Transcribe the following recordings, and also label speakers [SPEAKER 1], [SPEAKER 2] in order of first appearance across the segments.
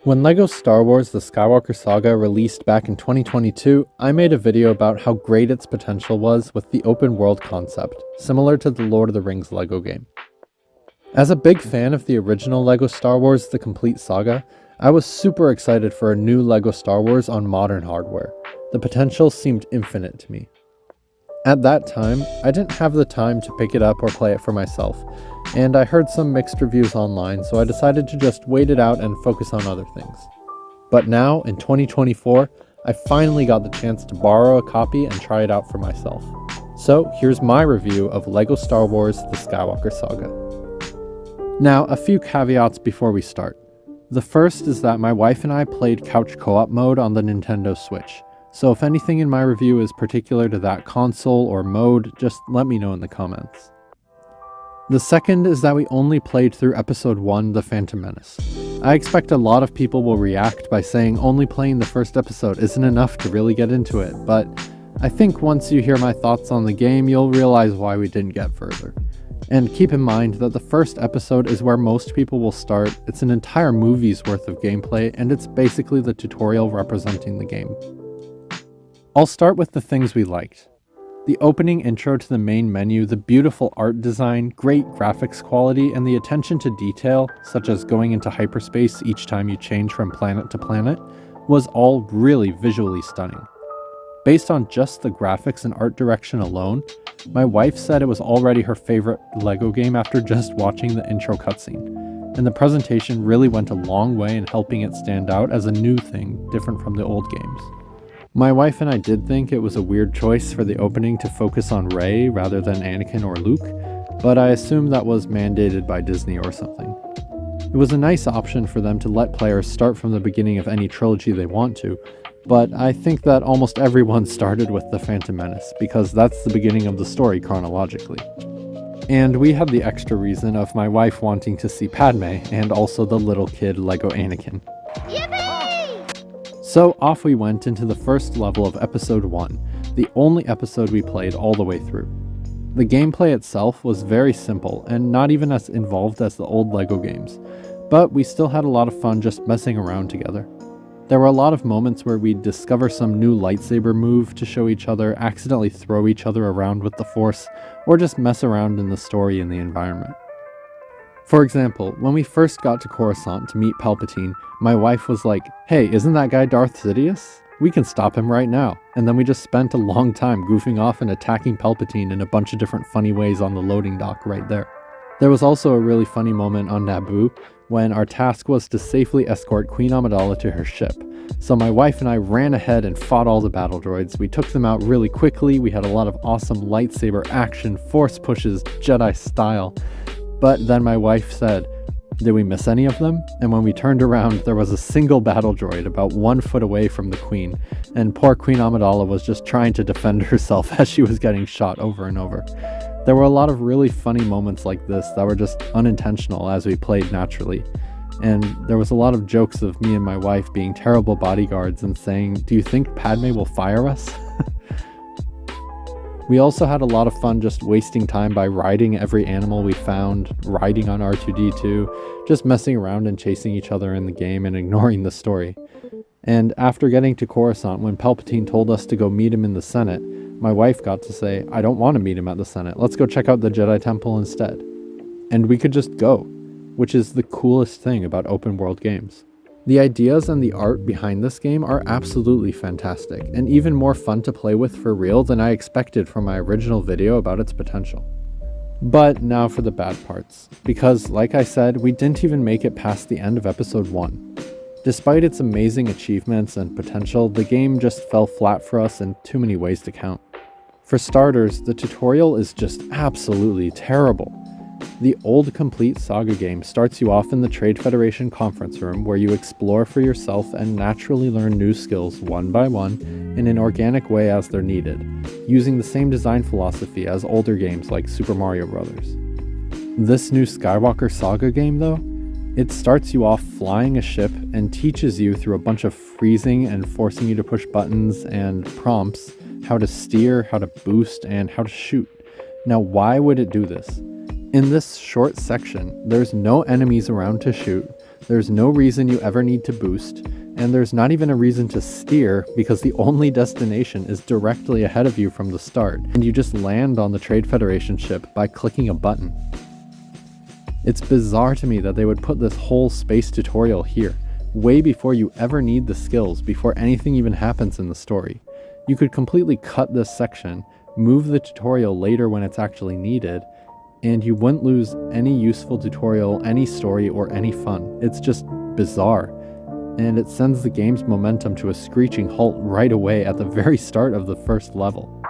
[SPEAKER 1] When LEGO Star Wars The Skywalker Saga released back in 2022, I made a video about how great its potential was with the open world concept, similar to the Lord of the Rings LEGO game. As a big fan of the original LEGO Star Wars The Complete Saga, I was super excited for a new LEGO Star Wars on modern hardware. The potential seemed infinite to me. At that time, I didn't have the time to pick it up or play it for myself, and I heard some mixed reviews online, so I decided to just wait it out and focus on other things. But now, in 2024, I finally got the chance to borrow a copy and try it out for myself. So here's my review of LEGO Star Wars The Skywalker Saga. Now, a few caveats before we start. The first is that my wife and I played couch co-op mode on the Nintendo Switch, so if anything in my review is particular to that console or mode, just let me know in the comments. The second is that we only played through Episode 1, The Phantom Menace. I expect a lot of people will react by saying only playing the first episode isn't enough to really get into it, but I think once you hear my thoughts on the game, you'll realize why we didn't get further. And keep in mind that the first episode is where most people will start. It's an entire movie's worth of gameplay, and it's basically the tutorial representing the game. I'll start with the things we liked. The opening intro to the main menu, the beautiful art design, great graphics quality, and the attention to detail, such as going into hyperspace each time you change from planet to planet, was all really visually stunning. Based on just the graphics and art direction alone, my wife said it was already her favorite LEGO game after just watching the intro cutscene, and the presentation really went a long way in helping it stand out as a new thing, different from the old games. My wife and I did think it was a weird choice for the opening to focus on Rey rather than Anakin or Luke, but I assume that was mandated by Disney or something. It was a nice option for them to let players start from the beginning of any trilogy they want to, but I think that almost everyone started with The Phantom Menace, because that's the beginning of the story chronologically. And we had the extra reason of my wife wanting to see Padme, and also the little kid LEGO Anakin.
[SPEAKER 2] Yippee!
[SPEAKER 1] So off we went into the first level of Episode 1, the only episode we played all the way through. The gameplay itself was very simple, and not even as involved as the old LEGO games, but we still had a lot of fun just messing around together. There were a lot of moments where we'd discover some new lightsaber move to show each other, accidentally throw each other around with the Force, or just mess around in the story and the environment. For example, when we first got to Coruscant to meet Palpatine, my wife was like, "Hey, isn't that guy Darth Sidious? We can stop him right now." And then we just spent a long time goofing off and attacking Palpatine in a bunch of different funny ways on the loading dock right there. There was also a really funny moment on Naboo when our task was to safely escort Queen Amidala to her ship. So my wife and I ran ahead and fought all the battle droids. We took them out really quickly. We had a lot of awesome lightsaber action, force pushes, Jedi style. But then my wife said, "Did we miss any of them?" And when we turned around, there was a single battle droid about 1 foot away from the Queen, and poor Queen Amidala was just trying to defend herself as she was getting shot over and over. There were a lot of really funny moments like this that were just unintentional as we played naturally. And there was a lot of jokes of me and my wife being terrible bodyguards and saying, "Do you think Padme will fire us?" We also had a lot of fun just wasting time by riding every animal we found, riding on R2-D2, just messing around and chasing each other in the game and ignoring the story. And after getting to Coruscant, when Palpatine told us to go meet him in the Senate, my wife got to say, "I don't want to meet him at the Senate, let's go check out the Jedi Temple instead." And we could just go, which is the coolest thing about open world games. The ideas and the art behind this game are absolutely fantastic, and even more fun to play with for real than I expected from my original video about its potential. But now for the bad parts, because like I said, we didn't even make it past the end of Episode 1. Despite its amazing achievements and potential, the game just fell flat for us in too many ways to count. For starters, the tutorial is just absolutely terrible. The old Complete Saga game starts you off in the Trade Federation conference room where you explore for yourself and naturally learn new skills one by one in an organic way as they're needed, using the same design philosophy as older games like Super Mario Bros. This new Skywalker Saga game though, it starts you off flying a ship and teaches you through a bunch of freezing and forcing you to push buttons and prompts how to steer, how to boost, and how to shoot. Now why would it do this? In this short section, there's no enemies around to shoot, There's no reason you ever need to boost, and there's not even a reason to steer because the only destination is directly ahead of you from the start, and you just land on the Trade Federation ship by clicking a button. It's bizarre to me that they would put this whole space tutorial here, way before you ever need the skills, before anything even happens in the story. You could completely cut this section, move the tutorial later when it's actually needed, and you wouldn't lose any useful tutorial, any story, or any fun. It's just bizarre, and it sends the game's momentum to a screeching halt right away at the very start of the first level.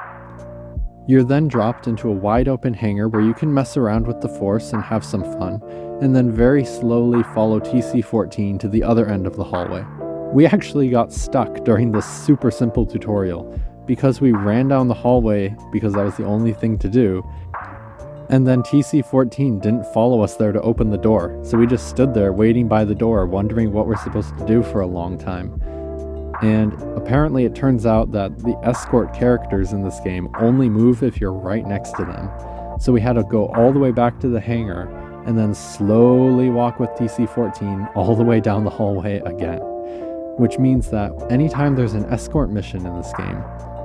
[SPEAKER 1] You're then dropped into a wide open hangar where you can mess around with the Force and have some fun, and then very slowly follow TC-14 to the other end of the hallway. We actually got stuck during this super simple tutorial because we ran down the hallway because that was the only thing to do, and then TC-14 didn't follow us there to open the door, so we just stood there waiting by the door wondering what we're supposed to do for a long time. And apparently it turns out that the escort characters in this game only move if you're right next to them. So we had to go all the way back to the hangar and then slowly walk with TC-14 all the way down the hallway again. Which means that anytime there's an escort mission in this game,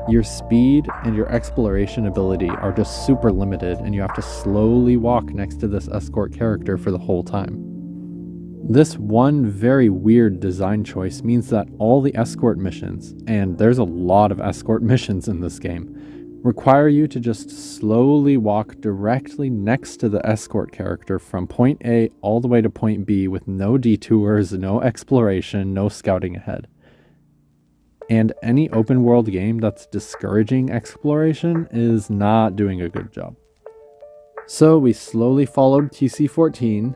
[SPEAKER 1] your speed and your exploration ability are just super limited, and you have to slowly walk next to this escort character for the whole time. This one very weird design choice means that all the escort missions, and there's a lot of escort missions in this game, require you to just slowly walk directly next to the escort character from point A all the way to point B with no detours, no exploration, no scouting ahead. And any open world game that's discouraging exploration is not doing a good job. So we slowly followed TC-14,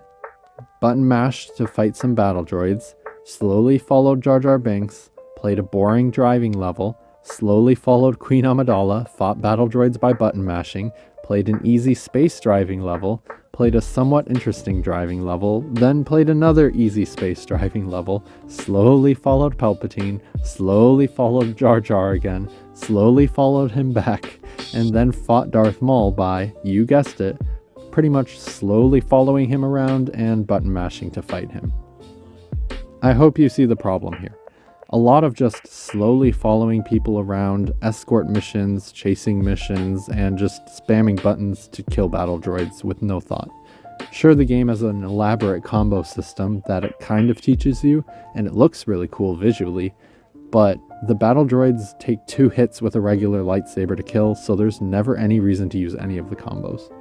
[SPEAKER 1] button mashed to fight some battle droids, slowly followed Jar Jar Binks, played a boring driving level, slowly followed Queen Amidala, fought battle droids by button mashing, played an easy space driving level, played a somewhat interesting driving level, then played another easy space driving level, slowly followed Palpatine, slowly followed Jar Jar again, slowly followed him back, and then fought Darth Maul by, you guessed it, pretty much slowly following him around and button mashing to fight him. I hope you see the problem here. A lot of just slowly following people around, escort missions, chasing missions, and just spamming buttons to kill battle droids with no thought. Sure, the game has an elaborate combo system that it kind of teaches you, and it looks really cool visually, but the battle droids take 2 hits with a regular lightsaber to kill, so there's never any reason to use any of the combos.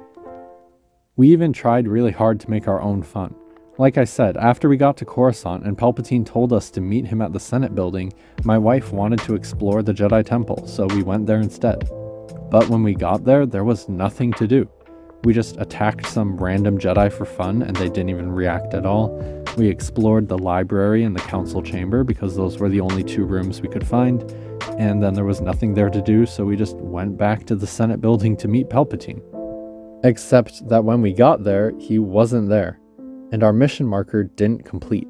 [SPEAKER 1] We even tried really hard to make our own fun. Like I said, after we got to Coruscant and Palpatine told us to meet him at the Senate building, my wife wanted to explore the Jedi Temple, so we went there instead. But when we got there, there was nothing to do. We just attacked some random Jedi for fun, and they didn't even react at all. We explored the library and the council chamber because those were the only 2 rooms we could find, and then there was nothing there to do, so we just went back to the Senate building to meet Palpatine. Except that when we got there, he wasn't there, and our mission marker didn't complete.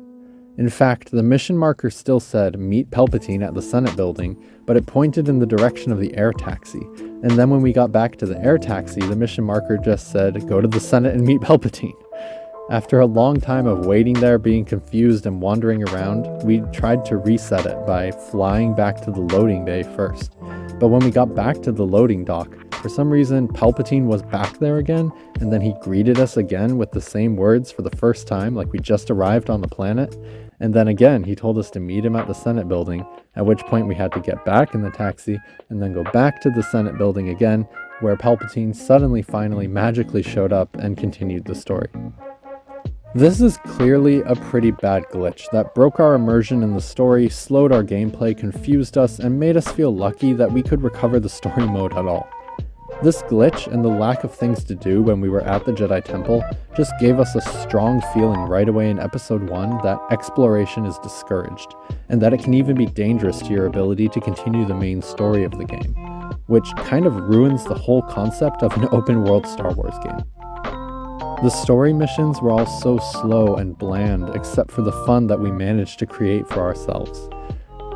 [SPEAKER 1] In fact, the mission marker still said meet Palpatine at the Senate building, but it pointed in the direction of the air taxi. And then when we got back to the air taxi, the mission marker just said go to the Senate and meet Palpatine. After a long time of waiting there, being confused and wandering around, we tried to reset it by flying back to the loading bay first. But when we got back to the loading dock, for some reason Palpatine was back there again, and then he greeted us again with the same words for the first time, like we just arrived on the planet. And then again, he told us to meet him at the Senate building, at which point we had to get back in the taxi and then go back to the Senate building again, where Palpatine suddenly finally magically showed up and continued the story. This is clearly a pretty bad glitch that broke our immersion in the story, slowed our gameplay, confused us, and made us feel lucky that we could recover the story mode at all. This glitch and the lack of things to do when we were at the Jedi Temple just gave us a strong feeling right away in Episode 1 that exploration is discouraged, and that it can even be dangerous to your ability to continue the main story of the game, which kind of ruins the whole concept of an open-world Star Wars game. The story missions were all so slow and bland except for the fun that we managed to create for ourselves.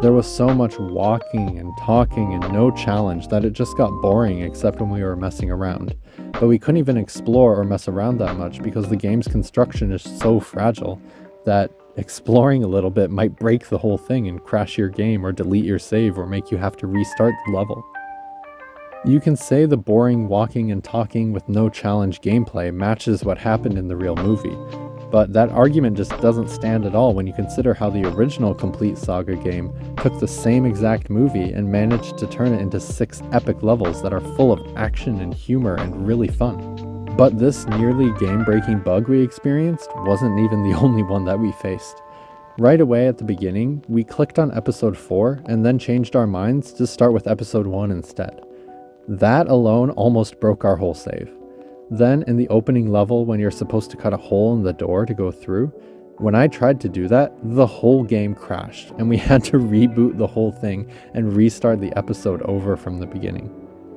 [SPEAKER 1] There was so much walking and talking and no challenge that it just got boring except when we were messing around. But we couldn't even explore or mess around that much because the game's construction is so fragile that Exploring a little bit might break the whole thing and crash your game or delete your save or make you have to restart the level. You can say the boring walking and talking with no challenge gameplay matches what happened in the real movie, but that argument just doesn't stand at all when you consider how the original Complete Saga game took the same exact movie and managed to turn it into 6 epic levels that are full of action and humor and really fun. But this nearly game-breaking bug we experienced wasn't even the only one that we faced. Right away at the beginning, we clicked on episode 4 and then changed our minds to start with episode 1 instead. That alone almost broke our whole save. Then in the opening level when you're supposed to cut a hole in the door to go through, when I tried to do that, the whole game crashed and we had to reboot the whole thing and restart the episode over from the beginning.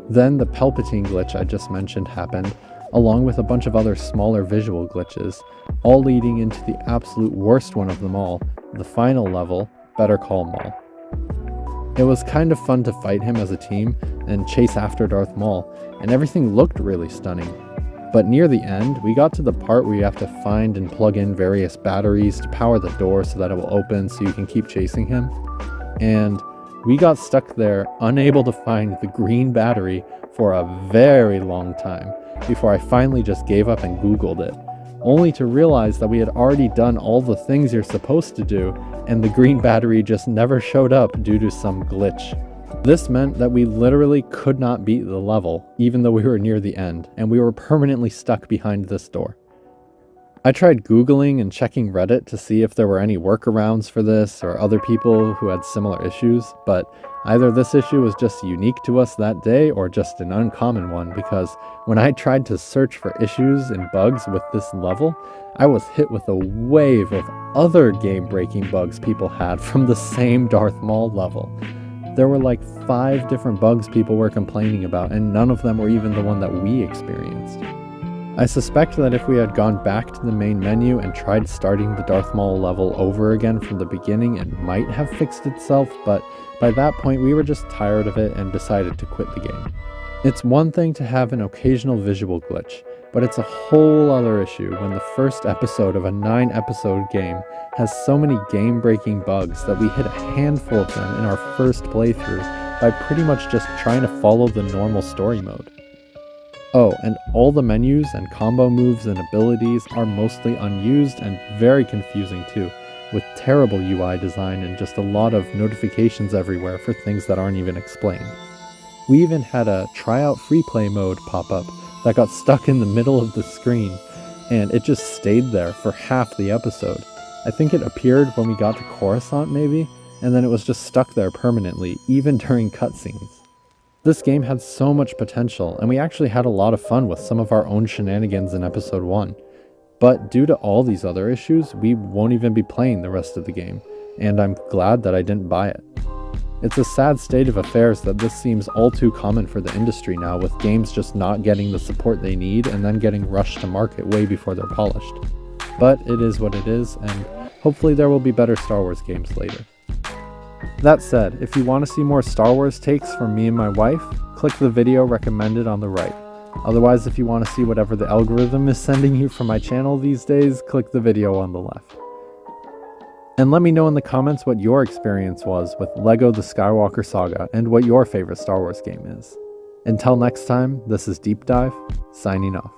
[SPEAKER 1] Then the Palpatine glitch I just mentioned happened, along with a bunch of other smaller visual glitches, all leading into the absolute worst one of them all, the final level, Better Call Maul. It was kind of fun to fight him as a team and chase after Darth Maul, and everything looked really stunning. But near the end, we got to the part where you have to find and plug in various batteries to power the door so that it will open so you can keep chasing him. And we got stuck there, unable to find the green battery for a very long time, before I finally just gave up and Googled it, only to realize that we had already done all the things you're supposed to do, and the green battery just never showed up due to some glitch. This meant that we literally could not beat the level, even though we were near the end, and we were permanently stuck behind this door. I tried Googling and checking Reddit to see if there were any workarounds for this or other people who had similar issues, but either this issue was just unique to us that day or just an uncommon one, because when I tried to search for issues and bugs with this level, I was hit with a wave of other game-breaking bugs people had from the same Darth Maul level. There were like 5 different bugs people were complaining about, and none of them were even the one that we experienced. I suspect that if we had gone back to the main menu and tried starting the Darth Maul level over again from the beginning, it might have fixed itself, but by that point we were just tired of it and decided to quit the game. It's one thing to have an occasional visual glitch, but it's a whole other issue when the first episode of a 9-episode game has so many game-breaking bugs that we hit a handful of them in our first playthrough by pretty much just trying to follow the normal story mode. Oh, and all the menus and combo moves and abilities are mostly unused and very confusing too, with terrible UI design and just a lot of notifications everywhere for things that aren't even explained. We even had a tryout free play mode pop up that got stuck in the middle of the screen, and it just stayed there for half the episode. I think it appeared when we got to Coruscant maybe, and then it was just stuck there permanently, even during cutscenes. This game had so much potential, and we actually had a lot of fun with some of our own shenanigans in episode 1. But due to all these other issues, we won't even be playing the rest of the game, and I'm glad that I didn't buy it. It's a sad state of affairs that this seems all too common for the industry now, with games just not getting the support they need and then getting rushed to market way before they're polished. But it is what it is, and hopefully there will be better Star Wars games later. That said, if you want to see more Star Wars takes from me and my wife, click the video recommended on the right. Otherwise, if you want to see whatever the algorithm is sending you from my channel these days, click the video on the left. And let me know in the comments what your experience was with LEGO The Skywalker Saga and what your favorite Star Wars game is. Until next time, this is Deep Dive, signing off.